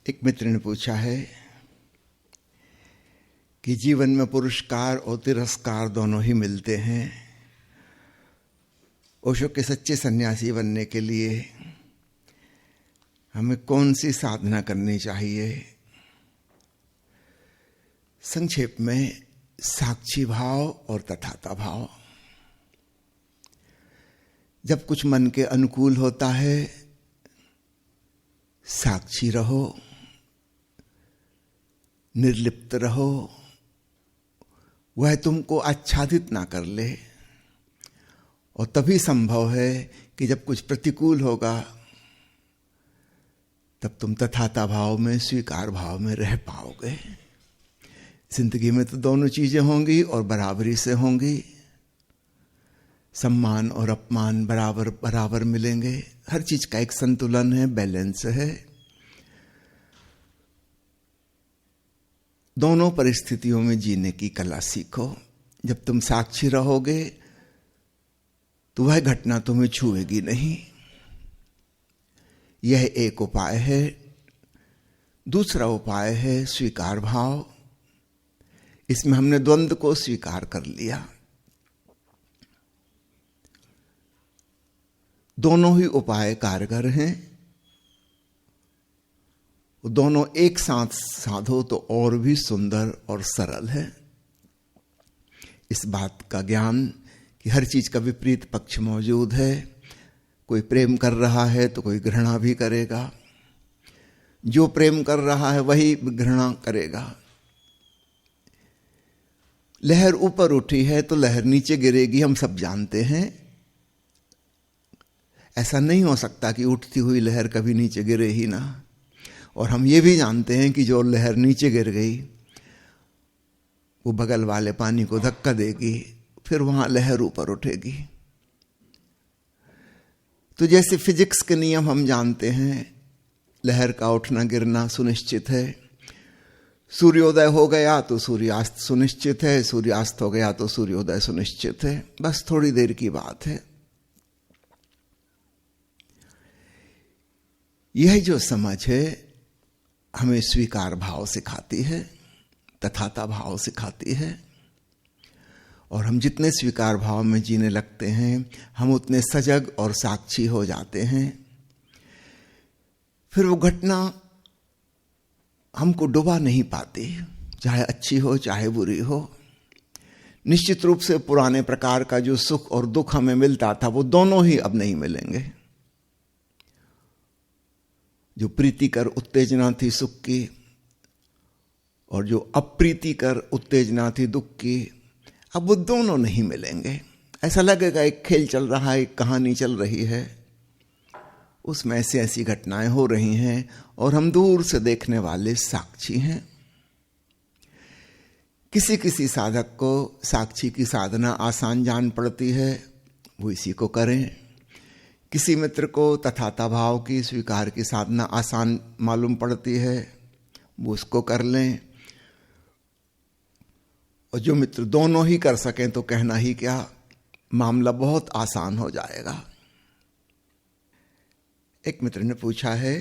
एक मित्र ने पूछा है कि जीवन में पुरस्कार और तिरस्कार दोनों ही मिलते हैं। ओशो के सच्चे सन्यासी बनने के लिए हमें कौन सी साधना करनी चाहिए? संक्षेप में साक्षी भाव और तथाता भाव। जब कुछ मन के अनुकूल होता है, साक्षी रहो, निर्लिप्त रहो, वह तुमको आच्छादित ना कर ले। और तभी संभव है कि जब कुछ प्रतिकूल होगा तब तुम तथाता भाव में, स्वीकार भाव में रह पाओगे। जिंदगी में तो दोनों चीजें होंगी और बराबरी से होंगी। सम्मान और अपमान बराबर बराबर मिलेंगे। हर चीज का एक संतुलन है, बैलेंस है। दोनों परिस्थितियों में जीने की कला सीखो। जब तुम साक्षी रहोगे तो वह घटना तुम्हें छुएगी नहीं। यह एक उपाय है। दूसरा उपाय है स्वीकार भाव। इसमें हमने द्वंद्व को स्वीकार कर लिया। दोनों ही उपाय कारगर हैं। दोनों एक साथ साधो तो और भी सुंदर और सरल है। इस बात का ज्ञान कि हर चीज का विपरीत पक्ष मौजूद है। कोई प्रेम कर रहा है तो कोई घृणा भी करेगा। जो प्रेम कर रहा है वही घृणा करेगा। लहर ऊपर उठी है तो लहर नीचे गिरेगी, हम सब जानते हैं। ऐसा नहीं हो सकता कि उठती हुई लहर कभी नीचे गिरे ही ना। और हम ये भी जानते हैं कि जो लहर नीचे गिर गई वो बगल वाले पानी को धक्का देगी, फिर वहां लहर ऊपर उठेगी। तो जैसे फिजिक्स के नियम हम जानते हैं, लहर का उठना गिरना सुनिश्चित है। सूर्योदय हो गया तो सूर्यास्त सुनिश्चित है, सूर्यास्त हो गया तो सूर्योदय सुनिश्चित है। बस थोड़ी देर की बात है। यह जो समझ है हमें स्वीकार भाव सिखाती है, तथाता भाव सिखाती है। और हम जितने स्वीकार भाव में जीने लगते हैं, हम उतने सजग और साक्षी हो जाते हैं। फिर वो घटना हमको डुबा नहीं पाती, चाहे अच्छी हो चाहे बुरी हो। निश्चित रूप से पुराने प्रकार का जो सुख और दुख हमें मिलता था वो दोनों ही अब नहीं मिलेंगे। जो प्रीतिकर उत्तेजना थी सुख की और जो अप्रीतिकर उत्तेजना थी दुख की, अब वो दोनों नहीं मिलेंगे। ऐसा लगेगा एक खेल चल रहा है, एक कहानी चल रही है, उसमें ऐसी ऐसी घटनाएं हो रही हैं और हम दूर से देखने वाले साक्षी हैं। किसी किसी साधक को साक्षी की साधना आसान जान पड़ती है, वो इसी को करें। किसी मित्र को तथाता भाव की, स्वीकार की साधना आसान मालूम पड़ती है, वो उसको कर लें। और जो मित्र दोनों ही कर सकें तो कहना ही क्या, मामला बहुत आसान हो जाएगा। एक मित्र ने पूछा है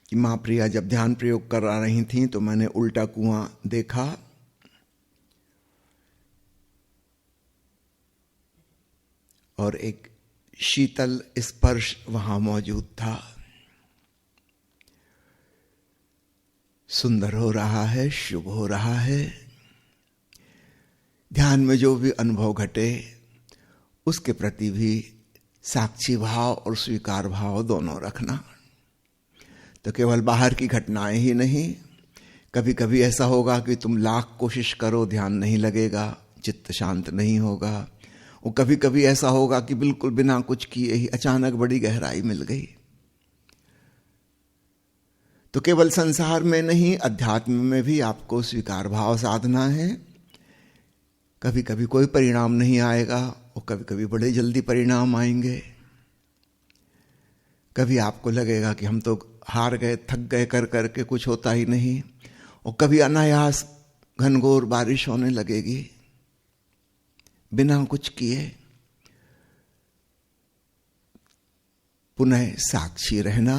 कि मां प्रिया जब ध्यान प्रयोग कर रही थी तो मैंने उल्टा कुआं देखा। और एक शीतल स्पर्श वहां मौजूद था। सुंदर हो रहा है, शुभ हो रहा है। ध्यान में जो भी अनुभव घटे उसके प्रति भी साक्षी भाव और स्वीकार भाव दोनों रखना। तो केवल बाहर की घटनाएं ही नहीं, कभी कभी ऐसा होगा कि तुम लाख कोशिश करो, ध्यान नहीं लगेगा, चित्त शांत नहीं होगा। और कभी कभी ऐसा होगा कि बिल्कुल बिना कुछ किए ही अचानक बड़ी गहराई मिल गई। तो केवल संसार में नहीं, अध्यात्म में भी आपको स्वीकार भाव साधना है। कभी कभी कोई परिणाम नहीं आएगा और कभी कभी बड़े जल्दी परिणाम आएंगे। कभी आपको लगेगा कि हम तो हार गए, थक गए कर करके, कुछ होता ही नहीं। और कभी अनायास घनघोर बारिश होने लगेगी बिना कुछ किए। पुनः साक्षी रहना,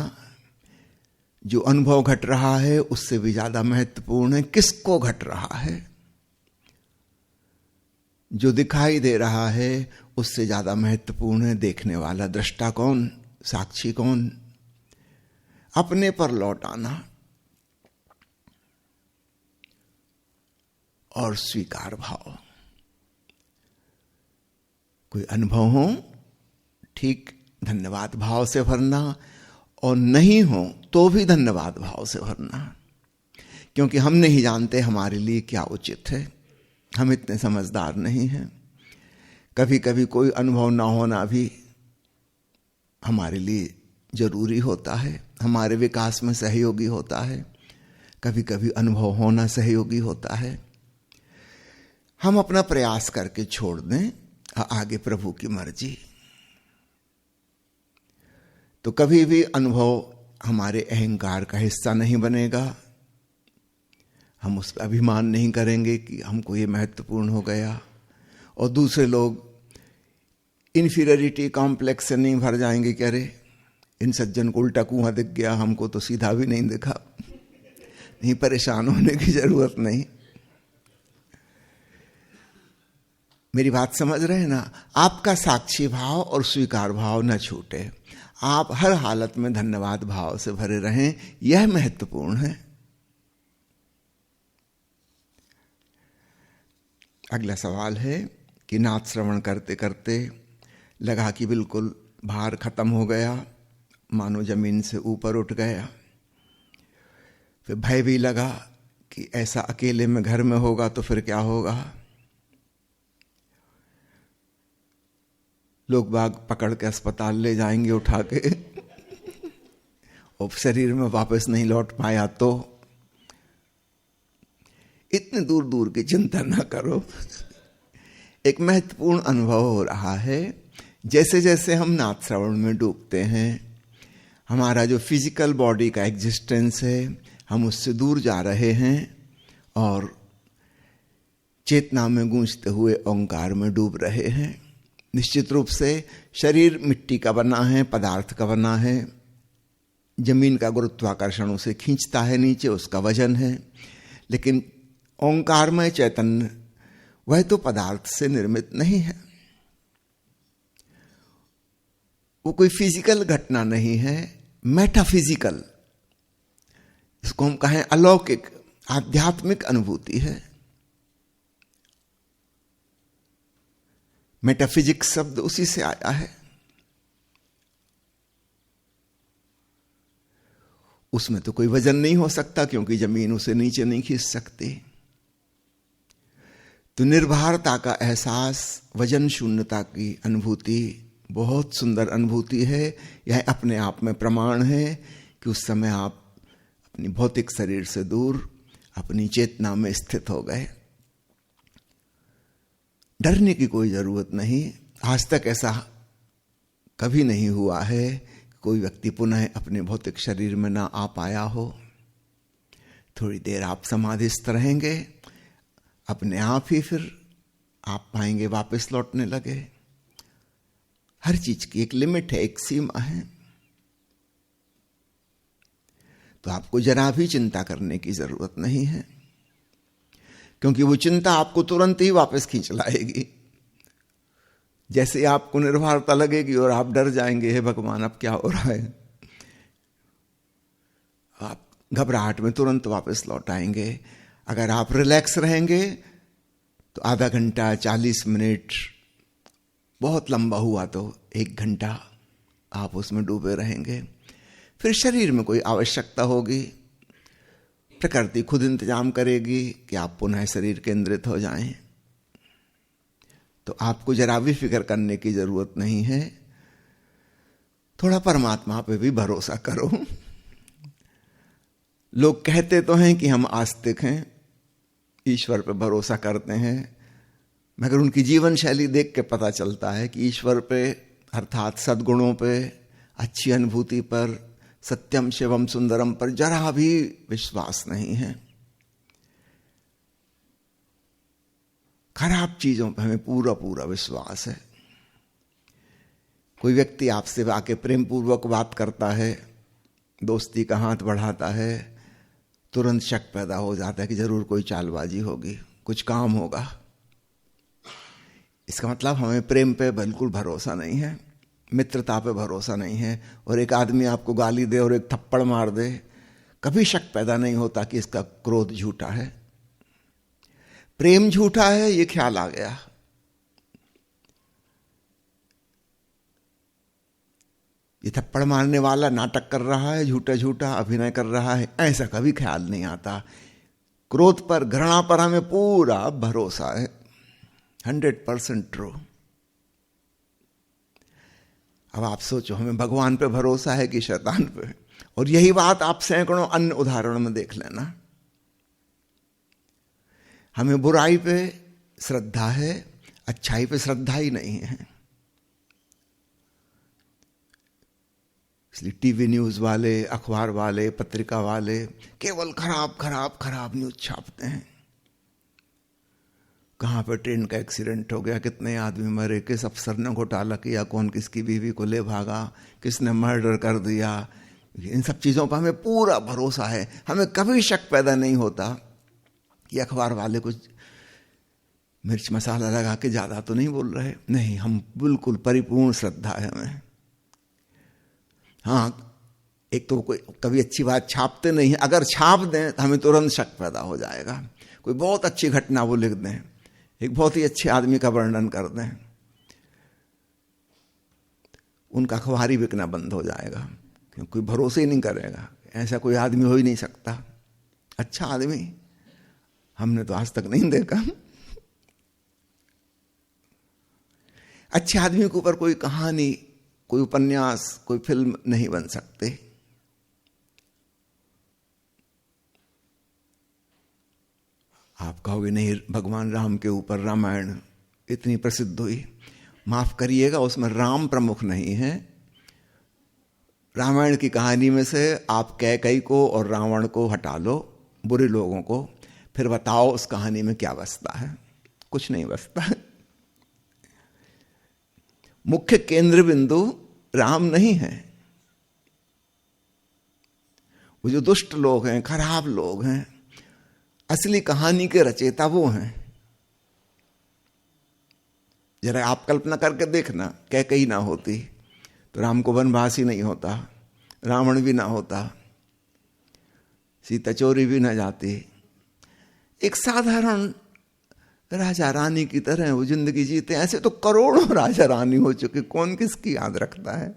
जो अनुभव घट रहा है उससे भी ज्यादा महत्वपूर्ण है किसको घट रहा है। जो दिखाई दे रहा है उससे ज्यादा महत्वपूर्ण है देखने वाला, दृष्टा कौन, साक्षी कौन। अपने पर लौट आना और स्वीकार भाव। कोई अनुभव हो ठीक धन्यवाद भाव से भरना, और नहीं हो तो भी धन्यवाद भाव से भरना, क्योंकि हम नहीं जानते हमारे लिए क्या उचित है। हम इतने समझदार नहीं हैं। कभी कभी कोई अनुभव ना होना भी हमारे लिए जरूरी होता है, हमारे विकास में सहयोगी होता है। कभी कभी अनुभव होना सहयोगी होता है। हम अपना प्रयास करके छोड़ दें, आगे प्रभु की मर्जी। तो कभी भी अनुभव हमारे अहंकार का हिस्सा नहीं बनेगा। हम उस पर अभिमान नहीं करेंगे कि हमको ये महत्वपूर्ण हो गया, और दूसरे लोग इन्फीरियरिटी कॉम्प्लेक्स से नहीं भर जाएंगे कि अरे इन सज्जन को उल्टा कुआं दिख गया, हमको तो सीधा भी नहीं दिखा। नहीं, परेशान होने की जरूरत नहीं। मेरी बात समझ रहे हैं ना। आपका साक्षी भाव और स्वीकार भाव न छूटे। आप हर हालत में धन्यवाद भाव से भरे रहें, यह महत्वपूर्ण है। अगला सवाल है कि नाथ श्रवण करते करते लगा कि बिल्कुल भार खत्म हो गया, मानो जमीन से ऊपर उठ गया। फिर भय भी लगा कि ऐसा अकेले में घर में होगा तो फिर क्या होगा। लोग बाग पकड़ के अस्पताल ले जाएंगे उठा के, और शरीर में वापस नहीं लौट पाया तो। इतने दूर दूर की चिंता ना करो। एक महत्वपूर्ण अनुभव हो रहा है। जैसे जैसे हम नाथ श्रवण में डूबते हैं, हमारा जो फिजिकल बॉडी का एग्जिस्टेंस है, हम उससे दूर जा रहे हैं और चेतना में गूंजते हुए ओंकार में डूब रहे हैं। निश्चित रूप से शरीर मिट्टी का बना है, पदार्थ का बना है। जमीन का गुरुत्वाकर्षण उसे खींचता है नीचे, उसका वजन है। लेकिन ओंकारमय चैतन्य वह तो पदार्थ से निर्मित नहीं है। वो कोई फिजिकल घटना नहीं है, मेटाफिजिकल, इसको हम कहें अलौकिक आध्यात्मिक अनुभूति है। मेटाफिजिक्स शब्द उसी से आया है। उसमें तो कोई वजन नहीं हो सकता, क्योंकि जमीन उसे नीचे नहीं खींच सकती। तो निर्भरता का एहसास, वजन शून्यता की अनुभूति बहुत सुंदर अनुभूति है। यह अपने आप में प्रमाण है कि उस समय आप अपनी भौतिक शरीर से दूर अपनी चेतना में स्थित हो गए। डरने की कोई जरूरत नहीं। आज तक ऐसा कभी नहीं हुआ है कि कोई व्यक्ति पुनः अपने भौतिक शरीर में ना आ पाया हो। थोड़ी देर आप समाधिस्थ रहेंगे, अपने आप ही फिर आप पाएंगे वापस लौटने लगे। हर चीज की एक लिमिट है, एक सीमा है। तो आपको जरा भी चिंता करने की जरूरत नहीं है, क्योंकि वो चिंता आपको तुरंत ही वापस खींच लाएगी। जैसे आपको निर्भरता लगेगी और आप डर जाएंगे, हे भगवान अब क्या हो रहा है, आप घबराहट में तुरंत वापस लौट आएंगे। अगर आप रिलैक्स रहेंगे तो आधा घंटा, 40 मिनट, बहुत लंबा हुआ तो 1 घंटा आप उसमें डूबे रहेंगे। फिर शरीर में कोई आवश्यकता होगी, प्रकृति खुद इंतजाम करेगी कि आप पुनः शरीर केंद्रित हो जाएं। तो आपको जरा भी फिक्र करने की जरूरत नहीं है। थोड़ा परमात्मा पे भी भरोसा करो। लोग कहते तो हैं कि हम आस्तिक हैं, ईश्वर पे भरोसा करते हैं, मगर उनकी जीवन शैली देख के पता चलता है कि ईश्वर पे अर्थात सद्गुणों पे, अच्छी अनुभूति पर, सत्यम शिवम सुंदरम पर जरा भी विश्वास नहीं है। खराब चीजों पर हमें पूरा पूरा विश्वास है। कोई व्यक्ति आपसे आके प्रेम पूर्वक बात करता है, दोस्ती का हाथ बढ़ाता है, तुरंत शक पैदा हो जाता है कि जरूर कोई चालबाजी होगी, कुछ काम होगा। इसका मतलब हमें प्रेम पे बिल्कुल भरोसा नहीं है, मित्रता पे भरोसा नहीं है। और एक आदमी आपको गाली दे और एक थप्पड़ मार दे, कभी शक पैदा नहीं होता कि इसका क्रोध झूठा है, प्रेम झूठा है, ये ख्याल आ गया। ये थप्पड़ मारने वाला नाटक कर रहा है, झूठा झूठा अभिनय कर रहा है, ऐसा कभी ख्याल नहीं आता। क्रोध पर, घृणा पर हमें पूरा भरोसा है, 100% ट्रू। अब आप सोचो, हमें भगवान पे भरोसा है कि शैतान पे? और यही बात आप सैकड़ों अन्य उदाहरणों में देख लेना। हमें बुराई पे श्रद्धा है, अच्छाई पे श्रद्धा ही नहीं है। इसलिए टीवी न्यूज वाले, अखबार वाले, पत्रिका वाले केवल खराब खराब खराब न्यूज छापते हैं। कहाँ पर ट्रेन का एक्सीडेंट हो गया, कितने आदमी मरे, किस अफसर ने घोटाला किया, कौन किसकी बीवी को ले भागा, किसने मर्डर कर दिया, इन सब चीज़ों पर हमें पूरा भरोसा है। हमें कभी शक पैदा नहीं होता कि अखबार वाले कुछ मिर्च मसाला लगा के ज़्यादा तो नहीं बोल रहे। नहीं, हम बिल्कुल परिपूर्ण श्रद्धा है हमें। हाँ, एक तो कोई कभी अच्छी बात छापते नहीं है, अगर छाप दें तो हमें तुरंत शक पैदा हो जाएगा। कोई बहुत अच्छी घटना वो लिख दें, एक बहुत ही अच्छे आदमी का वर्णन कर दें, उनका अखबार ही बिकना बंद हो जाएगा, क्योंकि कोई भरोसे ही नहीं करेगा। ऐसा कोई आदमी हो ही नहीं सकता, अच्छा आदमी हमने तो आज तक नहीं देखा। अच्छे आदमी के ऊपर कोई कहानी, कोई उपन्यास, कोई फिल्म नहीं बन सकते। आप कहोगे नहीं, भगवान राम के ऊपर रामायण इतनी प्रसिद्ध हुई। माफ करिएगा, उसमें राम प्रमुख नहीं है। रामायण की कहानी में से आप कैकई को और रावण को हटा लो, बुरे लोगों को, फिर बताओ उस कहानी में क्या बचता है? कुछ नहीं बचता। मुख्य केंद्र बिंदु राम नहीं है। वो जो दुष्ट लोग हैं, खराब लोग हैं, असली कहानी के रचयिता वो हैं। जरा आप कल्पना करके देखना, कैकई ना होती तो राम को वनवास ही नहीं होता, रावण भी ना होता, सीता चोरी भी ना जाती। एक साधारण राजा रानी की तरह वो जिंदगी जीते। ऐसे तो करोड़ों राजा रानी हो चुके, कौन किसकी याद रखता है?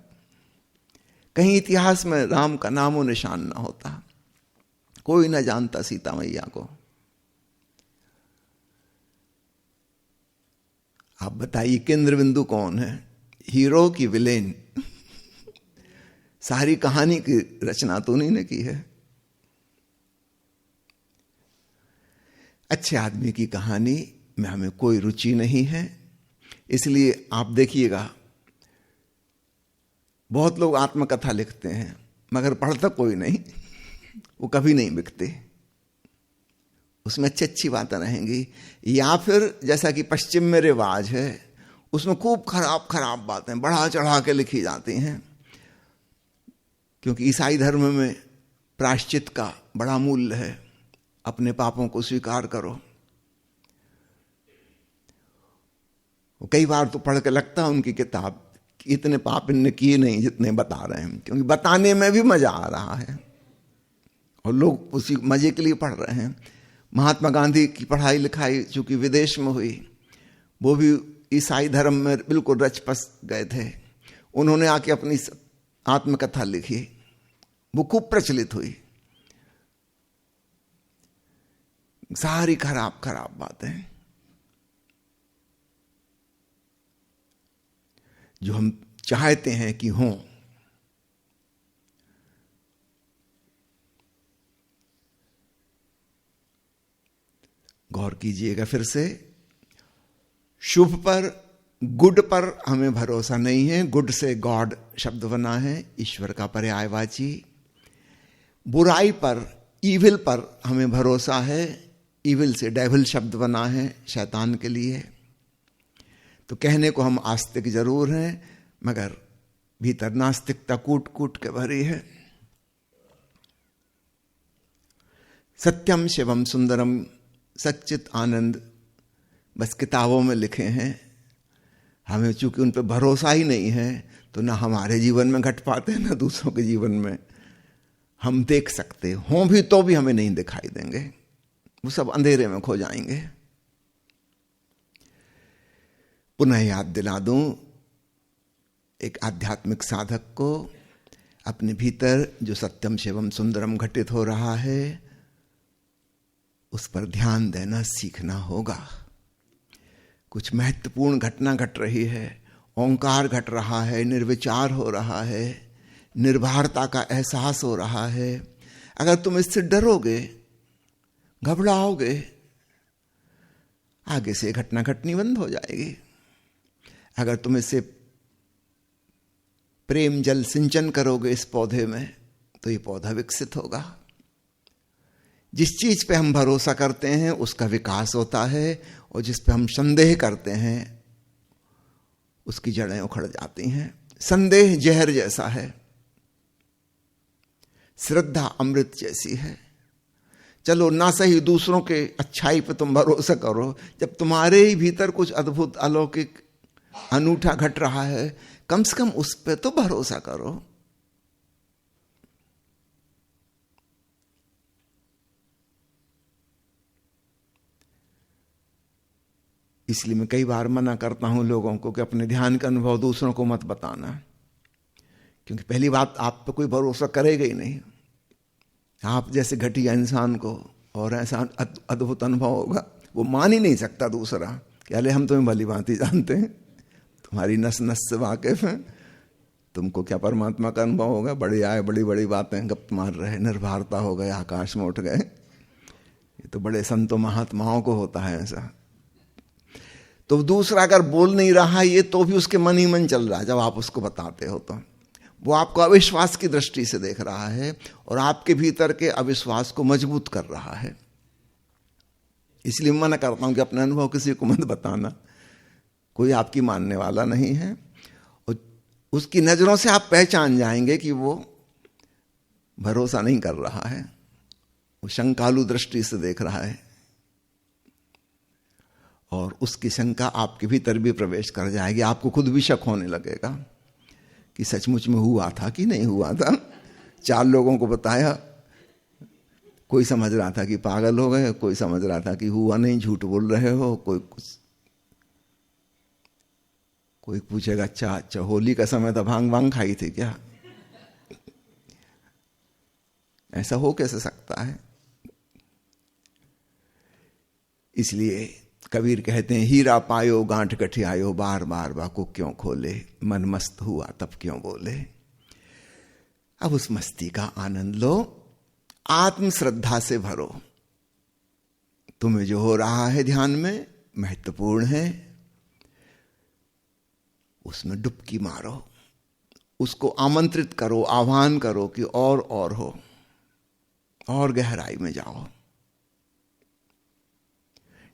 कहीं इतिहास में राम का नामो निशान ना होता, कोई ना जानता सीता मैया को। आप बताइए केंद्र बिंदु कौन है, हीरो की विलेन? सारी कहानी की रचना तो उन्हीं ने की है। अच्छे आदमी की कहानी में हमें कोई रुचि नहीं है। इसलिए आप देखिएगा, बहुत लोग आत्मकथा लिखते हैं मगर पढ़ता कोई नहीं, वो कभी नहीं बिकते। उसमें अच्छी अच्छी बातें रहेंगी। या फिर जैसा कि पश्चिम में रिवाज है, उसमें खूब खराब खराब बातें बढ़ा चढ़ा के लिखी जाती हैं, क्योंकि ईसाई धर्म में प्रायश्चित का बड़ा मूल्य है। अपने पापों को स्वीकार करो। कई बार तो पढ़ के लगता है उनकी किताब, इतने पाप इनने किए नहीं जितने बता रहे हैं, क्योंकि बताने में भी मजा आ रहा है और लोग उसी मजे के लिए पढ़ रहे हैं। महात्मा गांधी की पढ़ाई लिखाई चूंकि विदेश में हुई, वो भी ईसाई धर्म में बिल्कुल रच पस गए थे। उन्होंने आके अपनी आत्मकथा लिखी, वो खूब प्रचलित हुई। सारी खराब खराब बातें जो हम चाहते हैं कि हों। गौर कीजिएगा फिर से, शुभ पर, गुड पर हमें भरोसा नहीं है। गुड से गॉड शब्द बना है, ईश्वर का पर्यायवाची। बुराई पर, ईविल पर हमें भरोसा है। ईविल से डेविल शब्द बना है, शैतान के लिए। तो कहने को हम आस्तिक जरूर हैं, मगर भीतर नास्तिकता कूट कूट के भरी है। सत्यम शिवम सुंदरम, सच्चित आनंद बस किताबों में लिखे हैं। हमें चूंकि उन पर भरोसा ही नहीं है तो ना हमारे जीवन में घट पाते हैं ना दूसरों के जीवन में। हम देख सकते हों भी तो भी हमें नहीं दिखाई देंगे, वो सब अंधेरे में खो जाएंगे। पुनः याद दिला दूं, एक आध्यात्मिक साधक को अपने भीतर जो सत्यम शिवम सुंदरम घटित हो रहा है उस पर ध्यान देना सीखना होगा। कुछ महत्वपूर्ण घटना घट रही है, ओंकार घट रहा है, निर्विचार हो रहा है, निर्भरता का एहसास हो रहा है। अगर तुम इससे डरोगे, घबराओगे, आगे से घटना घटनी बंद हो जाएगी। अगर तुम इससे प्रेम जल सिंचन करोगे इस पौधे में तो ये पौधा विकसित होगा। जिस चीज पे हम भरोसा करते हैं उसका विकास होता है, और जिस पे हम संदेह करते हैं उसकी जड़ें उखड़ जाती हैं। संदेह जहर जैसा है, श्रद्धा अमृत जैसी है। चलो ना सही दूसरों के अच्छाई पे तुम भरोसा करो, जब तुम्हारे ही भीतर कुछ अद्भुत अलौकिक अनूठा घट रहा है कम से कम उस पे तो भरोसा करो। इसलिए मैं कई बार मना करता हूं लोगों को कि अपने ध्यान का अनुभव दूसरों को मत बताना, क्योंकि पहली बात आप पे कोई भरोसा करेगा ही नहीं। आप जैसे घटिया इंसान को और ऐसा अद्भुत अनुभव होगा वो मान ही नहीं सकता दूसरा कि अरे हम तुम्हें भली भांति जानते हैं, तुम्हारी नस नस से वाकिफ हैं, तुमको क्या परमात्मा का अनुभव होगा। बड़ी आए बड़ी बड़ी बातें गप मार रहे, निर्भरता हो गए, आकाश में उठ गए। ये तो बड़े संतों महात्माओं को होता है ऐसा। तो दूसरा अगर बोल नहीं रहा ये तो भी उसके मन ही मन चल रहा है। जब आप उसको बताते हो तो वो आपको अविश्वास की दृष्टि से देख रहा है और आपके भीतर के अविश्वास को मजबूत कर रहा है। इसलिए मैं मना करता हूं कि अपना अनुभव किसी को मत बताना, कोई आपकी मानने वाला नहीं है। और उसकी नजरों से आप पहचान जाएंगे कि वो भरोसा नहीं कर रहा है, वो शंकालु दृष्टि से देख रहा है, और उसकी शंका आपके भीतर भी प्रवेश कर जाएगी। आपको खुद भी शक होने लगेगा कि सचमुच में हुआ था कि नहीं हुआ था। 4 लोगों को बताया, कोई समझ रहा था कि पागल हो गए, कोई समझ रहा था कि हुआ नहीं, झूठ बोल रहे हो, कोई पूछेगा अच्छा होली का समय था, भांग वांग खाई थी क्या? ऐसा हो कैसे सकता है? इसलिए कबीर कहते हैं, हीरा पायो गांठ गठियायो, बार बार बाको क्यों खोले, मन मस्त हुआ तब क्यों बोले। अब उस मस्ती का आनंद लो, आत्म श्रद्धा से भरो। तुम्हें जो हो रहा है ध्यान में महत्वपूर्ण है, उसमें डुबकी मारो, उसको आमंत्रित करो, आह्वान करो कि और हो, और गहराई में जाओ।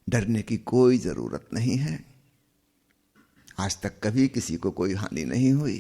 डरने की कोई जरूरत नहीं है। आज तक कभी किसी को कोई हानि नहीं हुई।